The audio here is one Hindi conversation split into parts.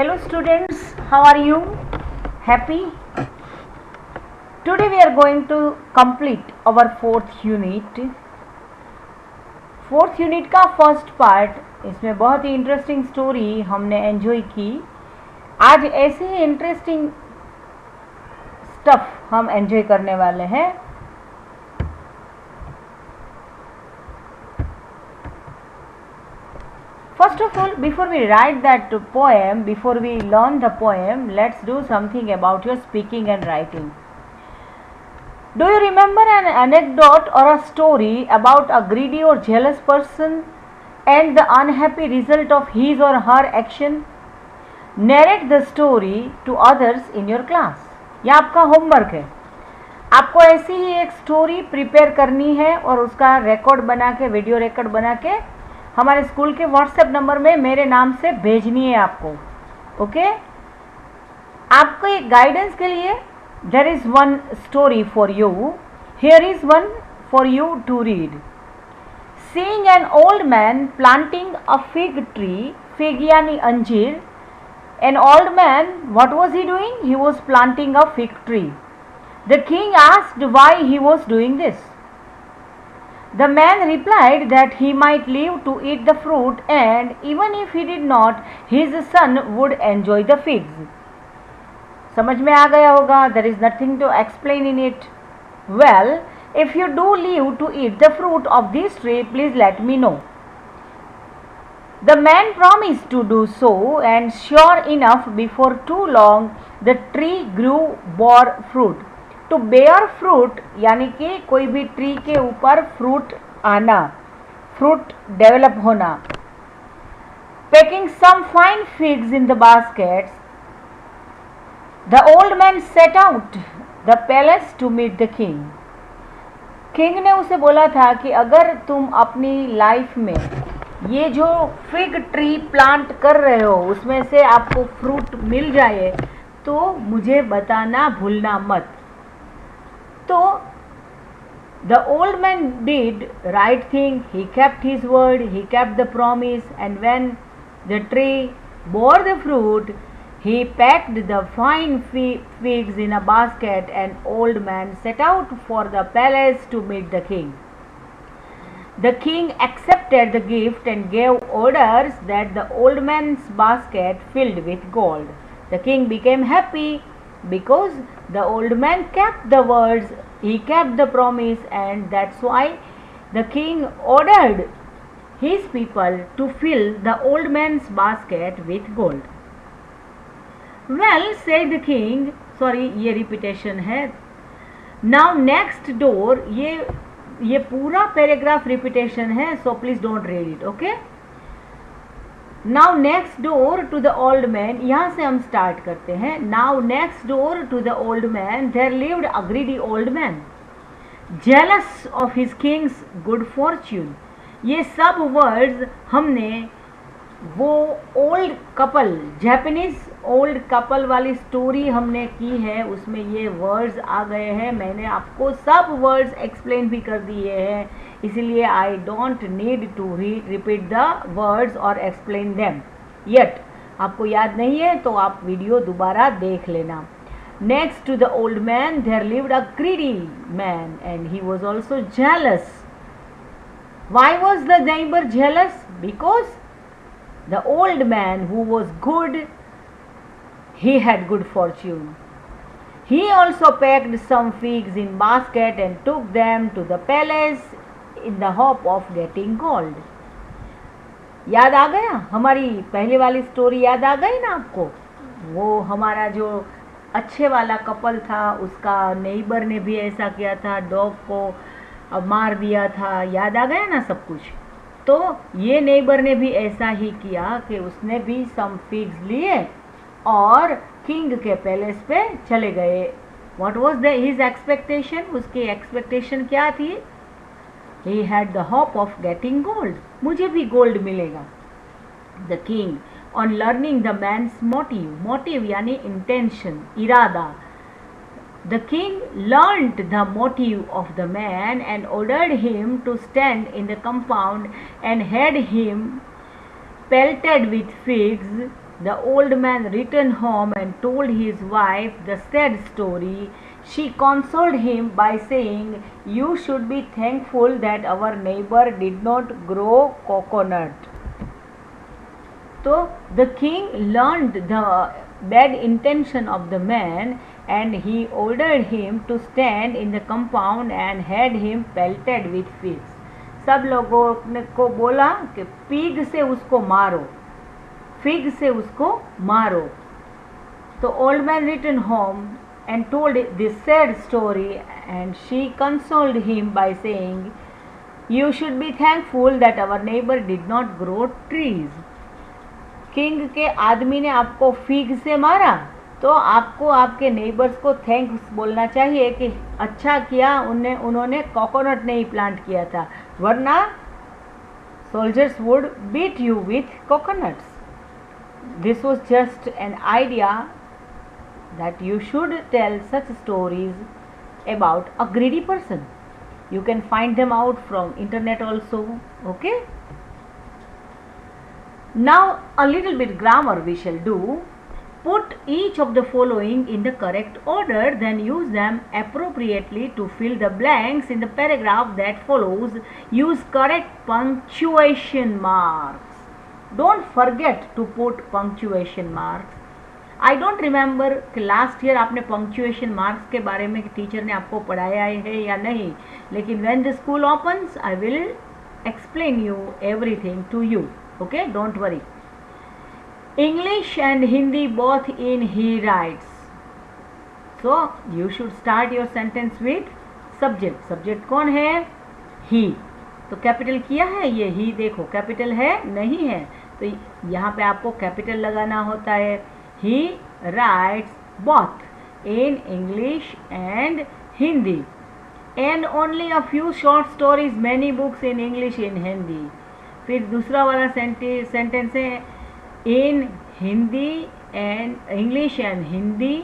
Hello students, how are you? Happy? Today we are going to complete our fourth unit. Fourth unit का फर्स्ट पार्ट, इसमें बहुत ही इंटरेस्टिंग स्टोरी हमने एंजॉय की. आज ऐसे ही इंटरेस्टिंग स्टफ हम एंजॉय करने वाले हैं. First of all, before we write that poem, before we learn the poem, let's do something about your speaking and writing. Do you remember an anecdote or a story about a greedy or jealous person and the unhappy result of his or her action? Narrate the story to others in your class. यह आपका होमवर्क है. आपको ऐसी ही एक स्टोरी प्रिपेयर करनी है और उसका रिकॉर्ड बना के, वीडियो रिकॉर्ड बना के हमारे स्कूल के व्हाट्सएप नंबर में मेरे नाम से भेजनी है आपको. ओके? आपको एक गाइडेंस के लिए there is one story for you. Here is one for you to read. Seeing an old man planting a fig tree, fig yani anjir. An old man, what was he doing? He was planting a fig tree. The king asked why he was doing this. The man replied that he might live to eat the fruit, and even if he did not, his son would enjoy the figs. समझ में आ गया होगा. There is nothing to explain in it. Well, if you do live to eat the fruit of this tree, please let me know. The man promised to do so, and sure enough, before too long, the tree grew, bore fruit. To bear fruit यानी कि कोई भी ट्री के ऊपर फ्रूट आना, फ्रूट डेवलप होना. Packing some fine figs in the baskets, the old man set out the palace to meet the king. King ने उसे बोला था कि अगर तुम अपनी लाइफ में ये जो फिग ट्री प्लांट कर रहे हो उसमें से आपको फ्रूट मिल जाए तो मुझे बताना भूलना मत. तो the old man did right thing. He kept his word, he kept the promise, and when the tree bore the fruit, he packed the fine figs in a basket, and old man set out for the palace to meet the king. The king accepted the gift and gave orders that the old man's basket filled with gold. The king became happy because the old man kept the words, he kept the promise, and that's why the king ordered his people to fill the old man's basket with gold. Well, said the king, sorry ये रिपीटेशन है. Now next door, ये पूरा पैराग्राफ रिपीटेशन है, so please don't read it, okay? Now next door to the old man, यहाँ से हम स्टार्ट करते हैं. Now next door to the old man there lived a greedy old man, jealous of his king's good fortune. ये सब वर्ड्स हमने वो old couple, Japanese old couple वाली स्टोरी हमने की है, उसमें ये वर्ड्स आ गए हैं. मैंने आपको सब वर्ड्स एक्सप्लेन भी कर दिए हैं, इसीलिए I don't need to repeat the words और एक्सप्लेन देम येट. आपको याद नहीं है तो आप वीडियो दोबारा देख लेना. Next to the old man there lived a greedy man and he was also jealous. Why was the neighbour jealous? Because the old man who was good, he had good fortune. He also packed some figs in basket and took them to the palace in the hope of getting gold. याद आ गया? हमारी पहले वाली स्टोरी याद आ गई ना आपको? वो हमारा जो अच्छे वाला कपल था उसका नेबर ने भी ऐसा किया था, डॉग को मार दिया था. याद आ गया ना सब कुछ? तो ये नेबर ने भी ऐसा ही किया कि उसने भी सम फिग्स लिए और किंग के पैलेस पे चले गए. What was his expectation? उसकी एक्सपेक्टेशन क्या थी? He had the hope of getting gold. मुझे भी गोल्ड मिलेगा. The king on learning the man's motive, motive यानी इंटेंशन, इरादा. The king learnt the motive of the man and ordered him to stand in the compound and had him pelted with figs The old man returned home and told his wife the sad story. She consoled him by saying, "You should be thankful that our neighbor did not grow coconut." So the king learned the bad intention of the man and he ordered him to stand in the compound and had him pelted with figs. सब लोगों ने को बोला कि पिग से उसको मारो, फिग से उसको मारो. तो old man return home and told this sad story and she consoled him by saying, "You should be thankful that our neighbor did not grow trees." King के आदमी ने आपको फिग से मारा तो आपको आपके नेबर्स को थैंक्स बोलना चाहिए कि अच्छा किया उन्होंने कोकोनट नहीं प्लांट किया था, वरना soldiers would beat you with coconuts. This was just an idea that you should tell such stories about a greedy person. You can find them out from internet also. Okay, now a little bit grammar we shall do. Put each of the following in the correct order, then use them appropriately to fill the blanks in the paragraph that follows. Use correct punctuation marks. Don't forget to put punctuation marks. I don't remember कि लास्ट ईयर आपने पंक्चुएशन मार्क्स के बारे में टीचर ने आपको पढ़ाया है या नहीं, लेकिन when the school opens I will explain you everything to you. Okay, don't worry. English and Hindi both in he writes. So you should start your sentence with subject. Subject कौन है? ही. तो कैपिटल किया है ये ही, देखो कैपिटल है नहीं है, तो यहाँ पे आपको कैपिटल लगाना होता है. He writes both in English and Hindi, and only a few short stories, many books in English and Hindi. फिर दूसरा वाला सेंटेंस है in Hindi and English and Hindi.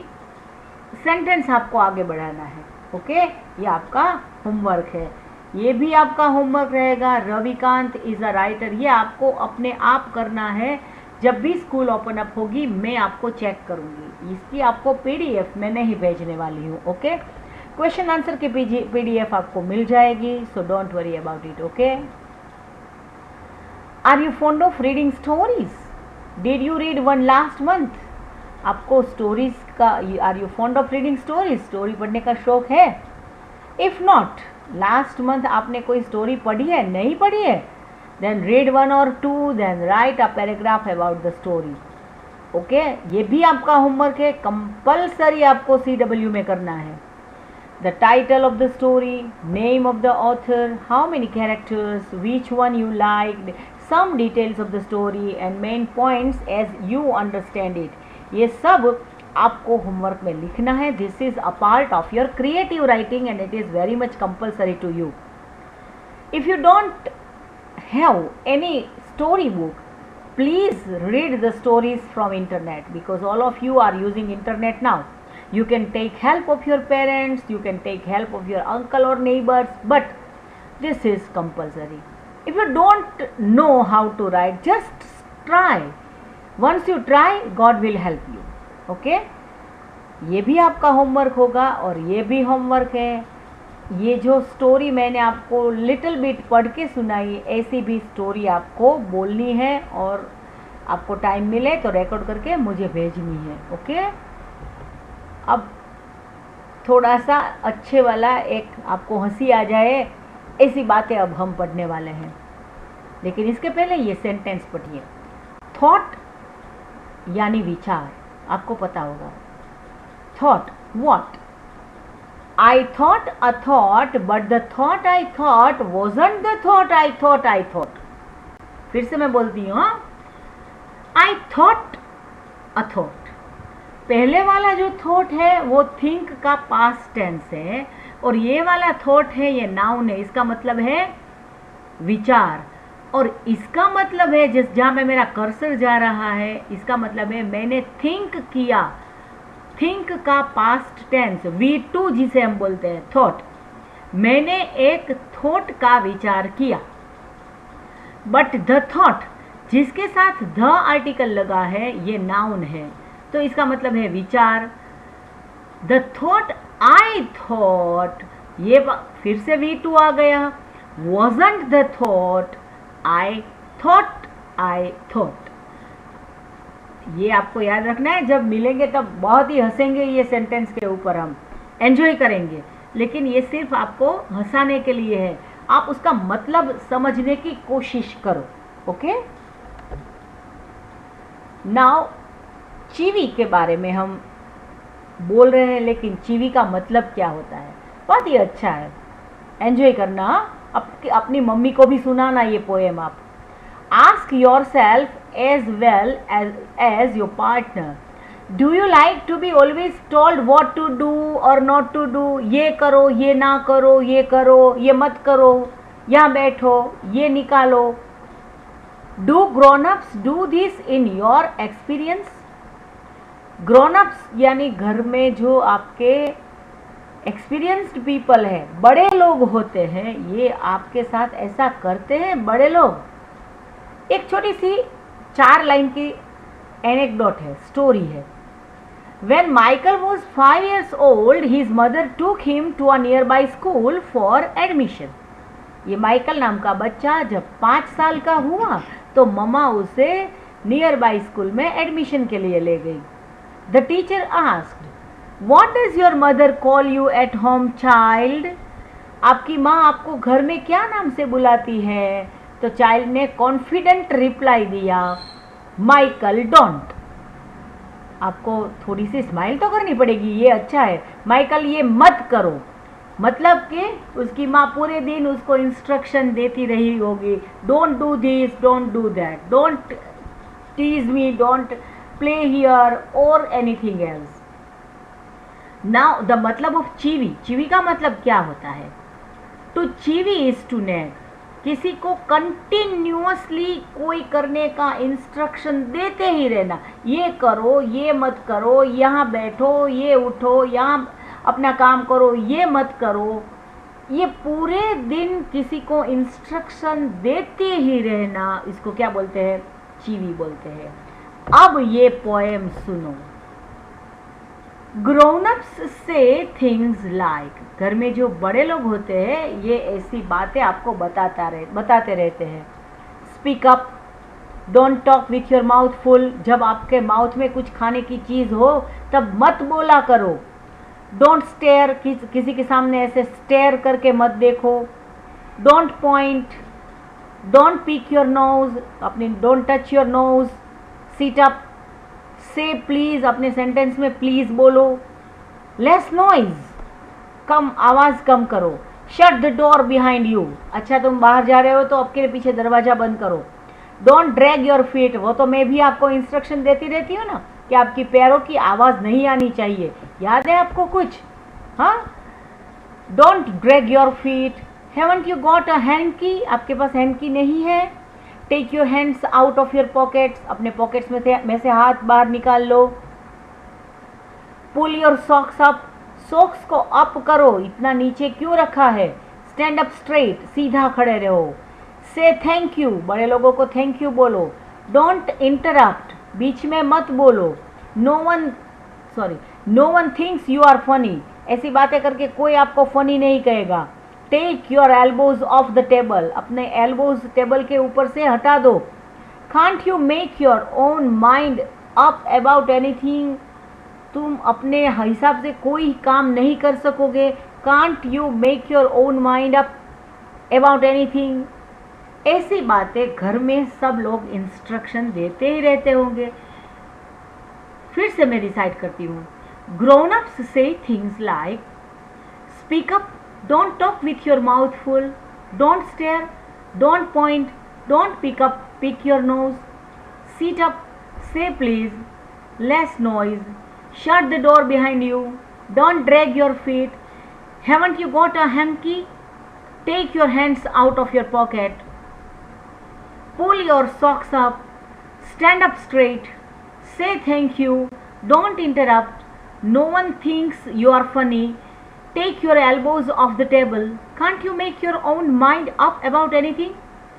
Sentence आपको आगे बढ़ाना है. ओके, ये आपका होमवर्क है. ये भी आपका होमवर्क रहेगा. रविकांत इज अ राइटर, ये आपको अपने आप करना है. जब भी स्कूल ओपन अप होगी मैं आपको चेक करूंगी. इसकी आपको पीडीएफ मैं नहीं भेजने वाली हूँ. ओके, क्वेश्चन आंसर की पीडीएफ आपको मिल जाएगी, so don't worry about it. Okay, are you fond of reading stories? Did you read one last month? आपको स्टोरीज का, are you fond of reading stories? Story पढ़ने का शौक है? इफ नॉट, लास्ट मंथ आपने कोई स्टोरी पढ़ी है? नहीं पढ़ी है? then read one or two, then write a paragraph about the story. Okay, ये भी आपका होमवर्क है. कंपल्सरी आपको CW में करना है. The title of the story, name of the author, how many characters, which one you liked, some details of the story and main points as you understand it. ये सब आपको होमवर्क में लिखना है. This is a part of your creative writing and it is very much compulsory to you. If you don't have any story book, please read the stories from internet, because all of you are using internet now. You can take help of your parents, you can take help of your uncle or neighbors, but this is compulsory. If you don't know how to write, just try. Once you try, God will help you. Okay, ये भी आपका होमवर्क होगा. और ये भी होमवर्क है. ये जो स्टोरी मैंने आपको लिटिल बिट पढ़ के सुनाई, ऐसी भी स्टोरी आपको बोलनी है और आपको टाइम मिले तो रिकॉर्ड करके मुझे भेजनी है. ओके, अब थोड़ा सा अच्छे वाला एक आपको हंसी आ जाए ऐसी बातें अब हम पढ़ने वाले हैं, लेकिन इसके पहले ये सेंटेंस पढ़िए. थॉट यानी विचार, आपको पता होगा. Thought, what? I thought a thought, but the thought I thought wasn't the thought I thought. फिर से मैं बोलती हूँ. I thought a thought. पहले वाला जो थॉट है वो थिंक का पास्ट टेंस है, और ये वाला थॉट है ये नाउन है. इसका मतलब है विचार, और इसका मतलब है जिस जहाँ पे मेरा कर्सर जा रहा है, इसका मतलब है मैंने थिंक किया. थिंक का पास्ट टेंस V2 जिसे हम बोलते हैं थॉट. मैंने एक थॉट का विचार किया. बट द थॉट जिसके साथ द आर्टिकल लगा है ये नाउन है, तो इसका मतलब है विचार। द थॉट आई थॉट, ये फिर से V2 आ गया। wasn't the thought I thought। ये आपको याद रखना है, जब मिलेंगे तब बहुत ही हंसेंगे ये सेंटेंस के ऊपर, हम एंजॉय करेंगे, लेकिन ये सिर्फ आपको हंसाने के लिए है। आप उसका मतलब समझने की कोशिश करो। ओके, नाउ चीवी के बारे में हम बोल रहे हैं, लेकिन चीवी का मतलब क्या होता है? बहुत ही अच्छा है, एंजॉय करना। अपनी मम्मी को भी सुनाना ये पोएम आप। Ask yourself as well as your partner, do you like to be always told what to do और नॉट टू डू? ये करो, ये ना करो, ये करो, ये मत करो, यहाँ बैठो, ये निकालो। Do grown ups do this in your experience? Grown ups यानी घर में जो आपके एक्सपीरियंस्ड पीपल है, बड़े लोग होते हैं, ये आपके साथ ऐसा करते हैं बड़े लोग। एक छोटी सी 4 लाइन की एनेक्डोट है, स्टोरी है। When Michael was 5 years old, his mother took him to a nearby school for admission. ये माइकल नाम का बच्चा जब 5 साल का हुआ तो मम्मा उसे नियर बाई स्कूल में एडमिशन के लिए ले गई। The teacher asked, "What does your mother call you at home, child?" आपकी माँ आपको घर में क्या नाम से बुलाती है? तो चाइल्ड ने कॉन्फिडेंट रिप्लाई दिया, माइकल डोंट। आपको थोड़ी सी स्माइल तो करनी पड़ेगी, ये अच्छा है। माइकल ये मत करो, मतलब कि उसकी माँ पूरे दिन उसको इंस्ट्रक्शन देती रही होगी, don't do this, don't do that, don't tease me, don't play here और एनीथिंग एल्स। नाउ द मतलब ऑफ चीवी, चीवी का मतलब क्या होता है? To chivvy is to nag, किसी को कंटिन्यूअसली कोई करने का इंस्ट्रक्शन देते ही रहना, ये करो, ये मत करो, यहाँ बैठो, ये उठो, यहाँ अपना काम करो, ये मत करो, ये पूरे दिन किसी को इंस्ट्रक्शन देते ही रहना, इसको क्या बोलते हैं? चीवी बोलते हैं। अब ये पोएम सुनो। ग्रोनअप्स से थिंग्स लाइक, घर में जो बड़े लोग होते हैं ये ऐसी बातें आपको बताते रहते हैं। Speak up, don't talk with your mouth full, जब आपके माउथ में कुछ खाने की चीज़ हो तब मत बोला करो। डोंट स्टेयर, किसी के सामने ऐसे स्टेयर करके मत देखो। Don't point, don't pick your nose, अपने don't touch your nose. Sit up, say please, अपने सेंटेंस में प्लीज बोलो। लेस नॉइज, कम आवाज कम करो। Shut the door behind you, अच्छा तुम बाहर जा रहे हो तो आपके पीछे दरवाजा बंद करो। डोंट ड्रैग योर फीट, वो तो मैं भी आपको इंस्ट्रक्शन देती रहती हूँ ना कि आपकी पैरों की आवाज नहीं आनी चाहिए, याद है आपको कुछ? हाँ, don't drag your feet. Haven't you got a hanky, आपके पास हैंकी नहीं है? Take your hands out of your pockets, अपने पॉकेट्स में से हाथ बाहर निकाल लो। Pull your socks up, socks को अप करो, इतना नीचे क्यों रखा है? स्टैंड अप स्ट्रेट, सीधा खड़े रहो। से थैंक यू, बड़े लोगों को थैंक यू बोलो। डोंट इंटरप्ट, बीच में मत बोलो। No one thinks you are funny, ऐसी बातें करके कोई आपको फनी नहीं कहेगा। Take your elbows off the table, अपने एल्बोज टेबल के ऊपर से हटा दो। Can't you make your own mind up about anything, तुम अपने हिसाब से कोई काम नहीं कर सकोगे। Can't you make your own mind up about anything, ऐसी बातें घर में सब लोग इंस्ट्रक्शन देते ही रहते होंगे। फिर से मैं रिसाइट करती हूँ। ग्रोन अप्स से things like speak up, don't talk with your mouth full, don't stare, don't point, don't pick your nose, sit up, say please, less noise, shut the door behind you, don't drag your feet, haven't you got a hanky? Take your hands out of your pocket, pull your socks up, stand up straight, say thank you, don't interrupt, no one thinks you are funny, take your elbows off the table, can't you make your own mind up about anything?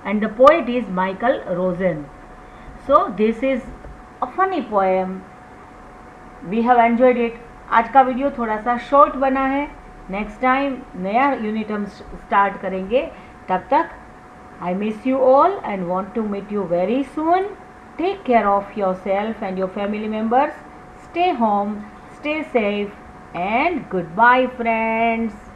And the poet is Michael Rosen. So this is a funny poem. We have enjoyed it. आज का वीडियो थोड़ा सा शॉर्ट बना है. नेक्स्ट टाइम नया यूनिट हम स्टार्ट करेंगे. तब तक I miss you all and want to meet you very soon. Take care of yourself and your family members. Stay home, stay safe, and goodbye, friends.